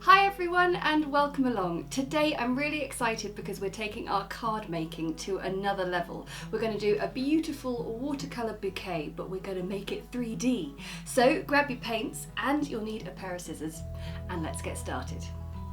Hi everyone and welcome along. Today I'm really excited because we're taking our card making to another level. We're going to do a beautiful watercolour bouquet, but we're going to make it 3D. So grab your paints and you'll need a pair of scissors, and let's get started.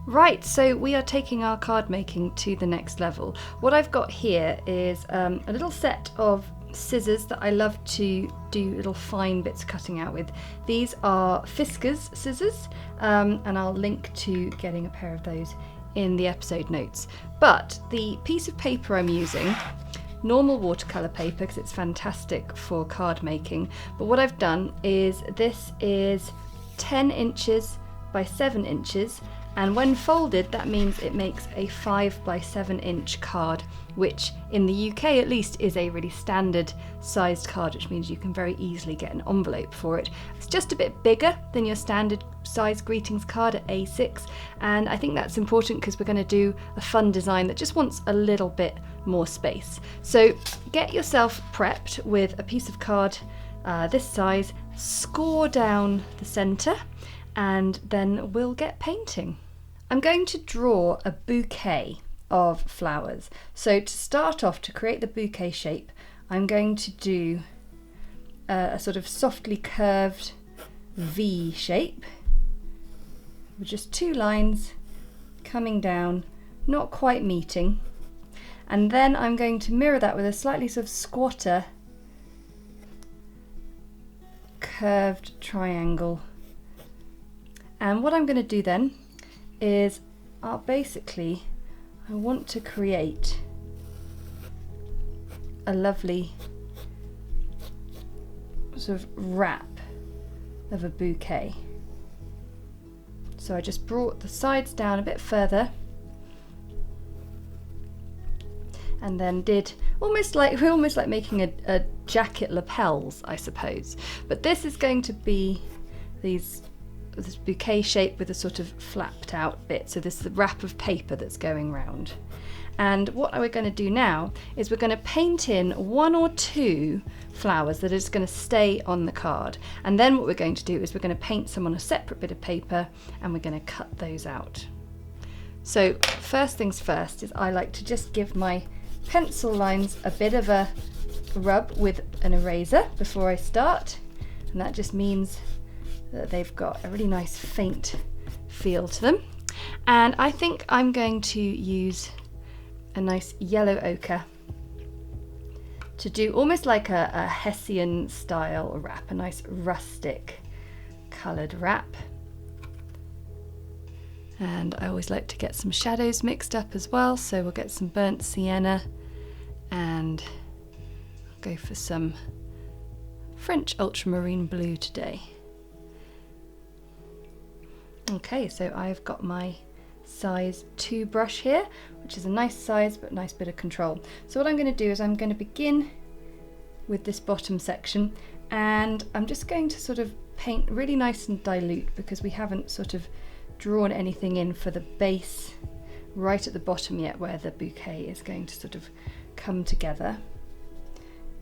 Right, so we are taking our card making to the next level. What I've got here is a little set of scissors that I love to do little fine bits cutting out with. These are Fiskars scissors, and I'll link to getting a pair of those in the episode notes. But the piece of paper I'm using, normal watercolour paper, because it's fantastic for card making, but what I've done is this is 10 inches by 7 inches, and when folded that means it makes a 5 by 7 inch card, which in the UK at least is a really standard sized card, which means you can very easily get an envelope for it. It's just a bit bigger than your standard size greetings card at A6, and I think that's important because we're going to do a fun design that just wants a little bit more space. So get yourself prepped with a piece of card this size, score down the centre, and then we'll get painting. I'm going to draw a bouquet of flowers. So to start off, to create the bouquet shape, I'm going to do a sort of softly curved V shape with just 2 lines coming down, not quite meeting. And then I'm going to mirror that with a slightly sort of squatter curved triangle. And what I'm going to do then is I want to create a lovely sort of wrap of a bouquet. So I just brought the sides down a bit further and then did almost like making a jacket lapels, I suppose. But this is going to be this bouquet shape with a sort of flapped out bit, so this is the wrap of paper that's going round. And what we're going to do now is we're going to paint in 1 or 2 flowers that are just going to stay on the card, and then what we're going to do is we're going to paint some on a separate bit of paper and we're going to cut those out. So first things first is I like to just give my pencil lines a bit of a rub with an eraser before I start, and that just means that they've got a really nice faint feel to them. And I think I'm going to use a nice yellow ochre to do almost like a Hessian style wrap, a nice rustic coloured wrap. And I always like to get some shadows mixed up as well, so we'll get some burnt sienna and I'll go for some French ultramarine blue today. Okay, so I've got my size 2 brush here, which is a nice size but nice bit of control. So what I'm going to do is I'm going to begin with this bottom section, and I'm just going to sort of paint really nice and dilute because we haven't sort of drawn anything in for the base right at the bottom yet, where the bouquet is going to sort of come together.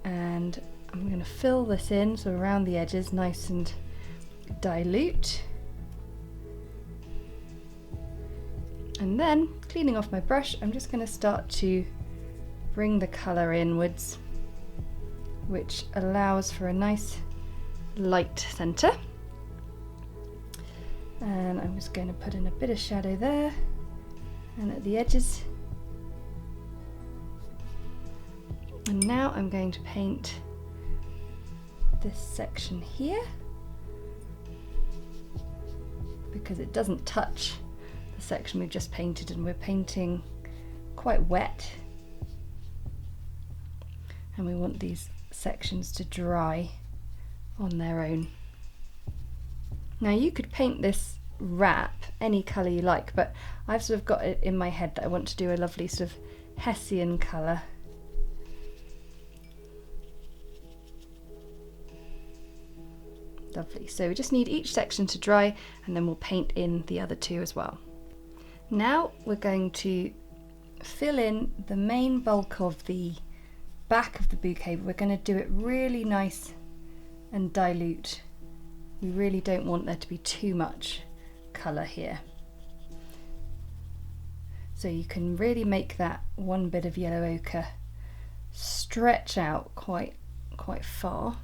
And I'm going to fill this in so around the edges, nice and dilute. And then, cleaning off my brush, I'm just going to start to bring the colour inwards, which allows for a nice light centre. And I'm just going to put in a bit of shadow there and at the edges. And now I'm going to paint this section here because it doesn't touch the section we've just painted, and we're painting quite wet and we want these sections to dry on their own. Now you could paint this wrap any colour you like, but I've sort of got it in my head that I want to do a lovely sort of Hessian colour. Lovely, so we just need each section to dry and then we'll paint in the other 2 as well. Now we're going to fill in the main bulk of the back of the bouquet, but we're going to do it really nice and dilute. We really don't want there to be too much colour here. So you can really make that one bit of yellow ochre stretch out quite far.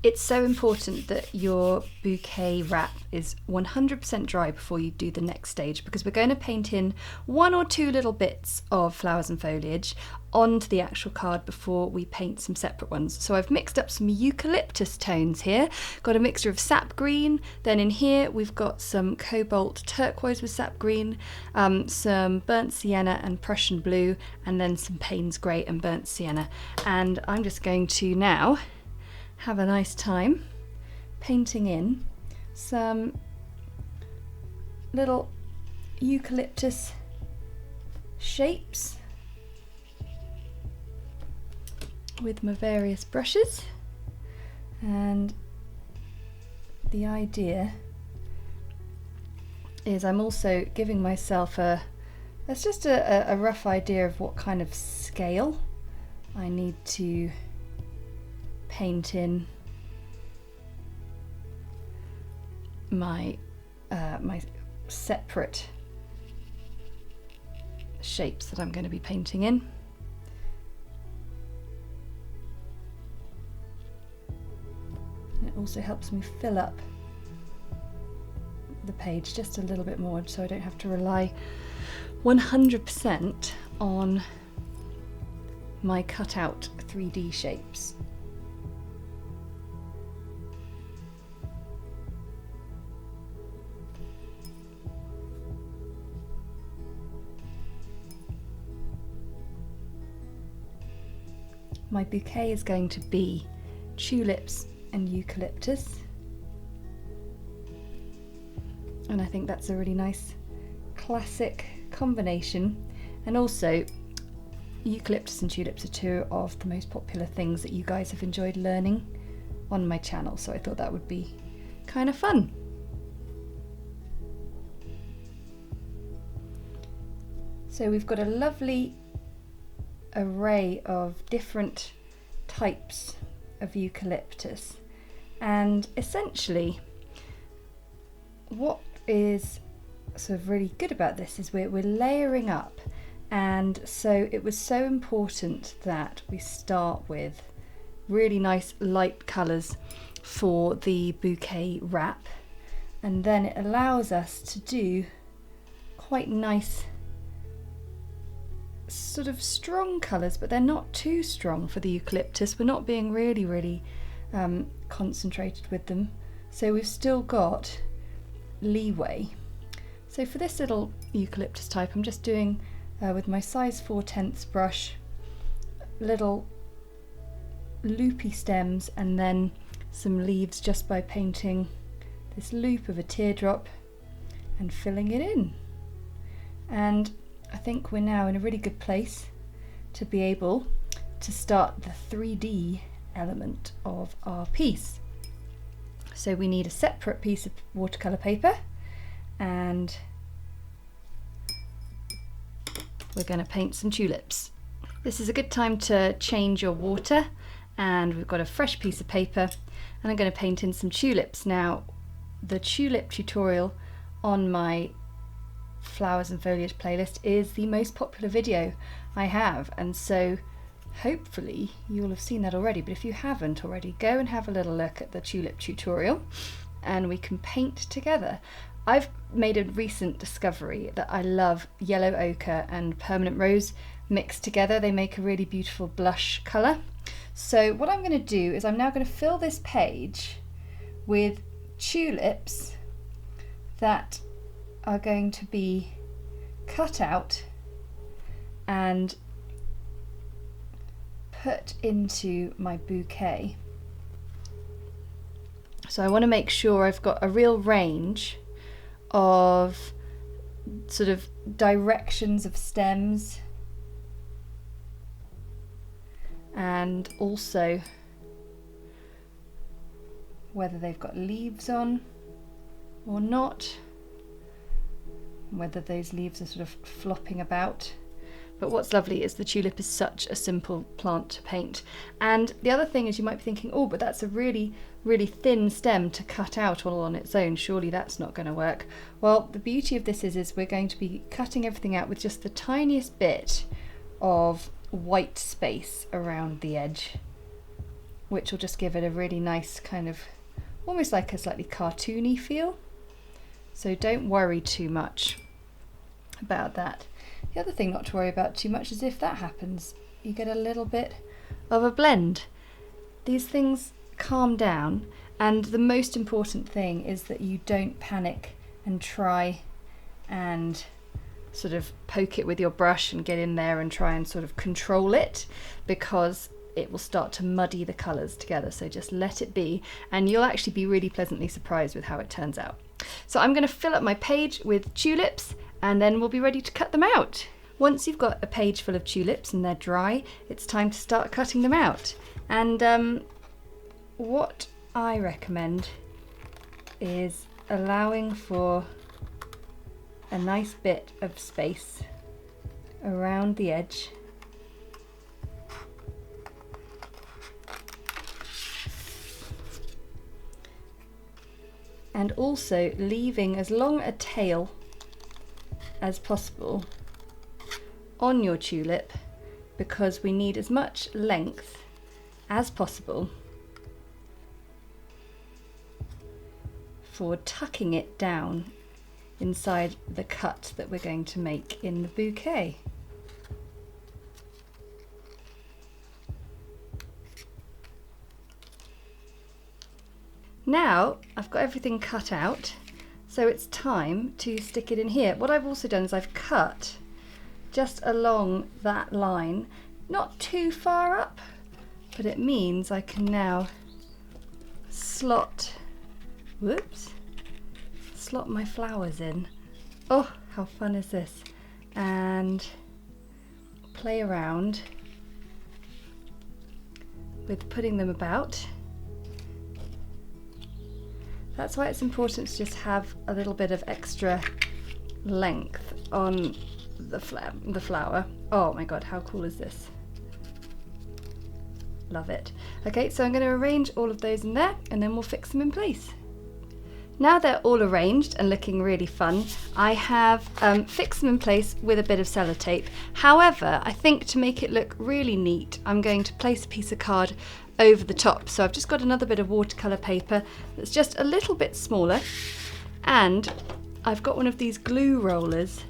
It's so important that your bouquet wrap is 100% dry before you do the next stage, because we're going to paint in 1 or 2 little bits of flowers and foliage onto the actual card before we paint some separate ones. So I've mixed up some eucalyptus tones here, got a mixture of Sap Green, then in here we've got some Cobalt Turquoise with Sap Green, some Burnt Sienna and Prussian Blue, and then some Payne's Grey and Burnt Sienna. And I'm just going to now have a nice time painting in some little eucalyptus shapes with my various brushes. And the idea is I'm also giving myself that's just a rough idea of what kind of scale I need to paint in my my separate shapes that I'm going to be painting in. And it also helps me fill up the page just a little bit more, so I don't have to rely 100% on my cut out 3D shapes. My bouquet is going to be tulips and eucalyptus, and I think that's a really nice classic combination. And also, eucalyptus and tulips are 2 of the most popular things that you guys have enjoyed learning on my channel, so I thought that would be kind of fun. So we've got a lovely array of different types of eucalyptus, and essentially what is sort of really good about this is we're layering up, and so it was so important that we start with really nice light colours for the bouquet wrap, and then it allows us to do quite nice sort of strong colours, but they're not too strong for the eucalyptus. We're not being really concentrated with them, so we've still got leeway. So for this little eucalyptus type, I'm just doing with my size 4/10 brush little loopy stems and then some leaves, just by painting this loop of a teardrop and filling it in. And I think we're now in a really good place to be able to start the 3D element of our piece. So we need a separate piece of watercolour paper, and we're going to paint some tulips. This is a good time to change your water, and we've got a fresh piece of paper, and I'm going to paint in some tulips. Now, the tulip tutorial on my flowers and foliage playlist is the most popular video I have, and so hopefully you'll have seen that already, but if you haven't already, go and have a little look at the tulip tutorial and we can paint together. I've made a recent discovery that I love yellow ochre and permanent rose mixed together. They make a really beautiful blush colour. So what I'm going to do is I'm now going to fill this page with tulips that are going to be cut out and put into my bouquet. So I want to make sure I've got a real range of sort of directions of stems, and also whether they've got leaves on or not, whether those leaves are sort of flopping about. But what's lovely is the tulip is such a simple plant to paint. And the other thing is, you might be thinking, oh, but that's a really, really thin stem to cut out all on its own. Surely that's not going to work. Well, the beauty of this is we're going to be cutting everything out with just the tiniest bit of white space around the edge, which will just give it a really nice kind of, almost like a slightly cartoony feel. So don't worry too much about that. The other thing not to worry about too much is if that happens, you get a little bit of a blend. These things calm down, and the most important thing is that you don't panic and try and sort of poke it with your brush and get in there and try and sort of control it, because it will start to muddy the colours together. So just let it be, and you'll actually be really pleasantly surprised with how it turns out. So I'm going to fill up my page with tulips, and then we'll be ready to cut them out. Once you've got a page full of tulips and they're dry, it's time to start cutting them out. And what I recommend is allowing for a nice bit of space around the edge, and also leaving as long a tail as possible on your tulip, because we need as much length as possible for tucking it down inside the cut that we're going to make in the bouquet. Now I've got everything cut out, so it's time to stick it in here. What I've also done is I've cut just along that line, not too far up, but it means I can now slot my flowers in. Oh, how fun is this? And play around with putting them about. That's why it's important to just have a little bit of extra length on the flower. Oh my god, how cool is this? Love it. Okay, so I'm going to arrange all of those in there, and then we'll fix them in place. Now they're all arranged and looking really fun, I have fixed them in place with a bit of sellotape. However, I think to make it look really neat, I'm going to place a piece of card over the top. So I've just got another bit of watercolour paper that's just a little bit smaller, and I've got one of these glue rollers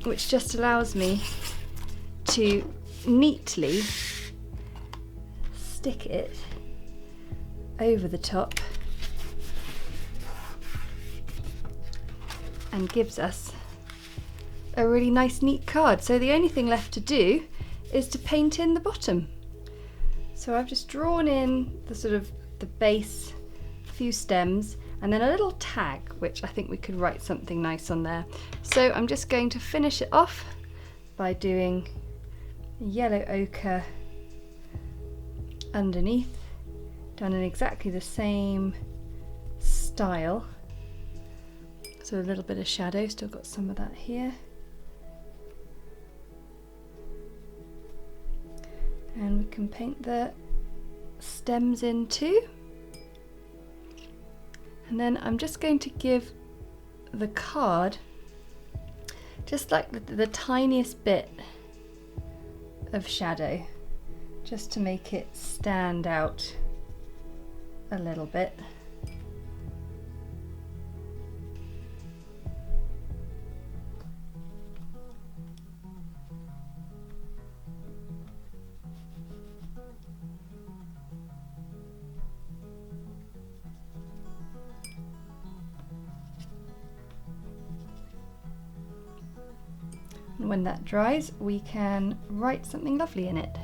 which just allows me to neatly stick it over the top and gives us a really nice neat card. So the only thing left to do is to paint in the bottom. So I've just drawn in the sort of the base, a few stems, and then a little tag, which I think we could write something nice on there. So I'm just going to finish it off by doing yellow ochre underneath, done in exactly the same style. So a little bit of shadow, still got some of that here. And we can paint the stems in too. And then I'm just going to give the card just like the tiniest bit of shadow, just to make it stand out a little bit. And when that dries, we can write something lovely in it.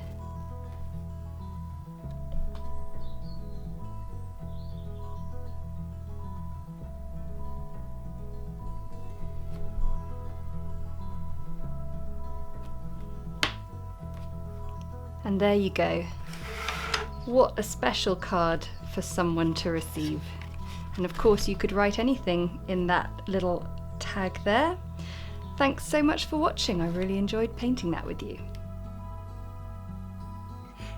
And there you go. What a special card for someone to receive. And of course you could write anything in that little tag there. Thanks so much for watching. I really enjoyed painting that with you.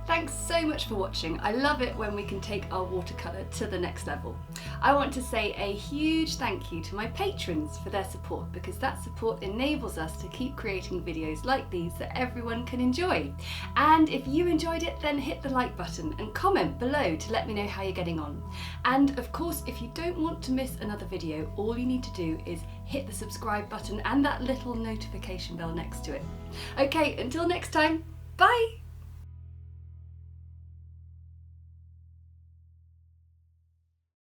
Thanks so much for watching. I love it when we can take our watercolour to the next level. I want to say a huge thank you to my patrons for their support, because that support enables us to keep creating videos like these that everyone can enjoy. And if you enjoyed it, then hit the like button and comment below to let me know how you're getting on. And of course, if you don't want to miss another video, all you need to do is hit the subscribe button and that little notification bell next to it. Okay, until next time, bye!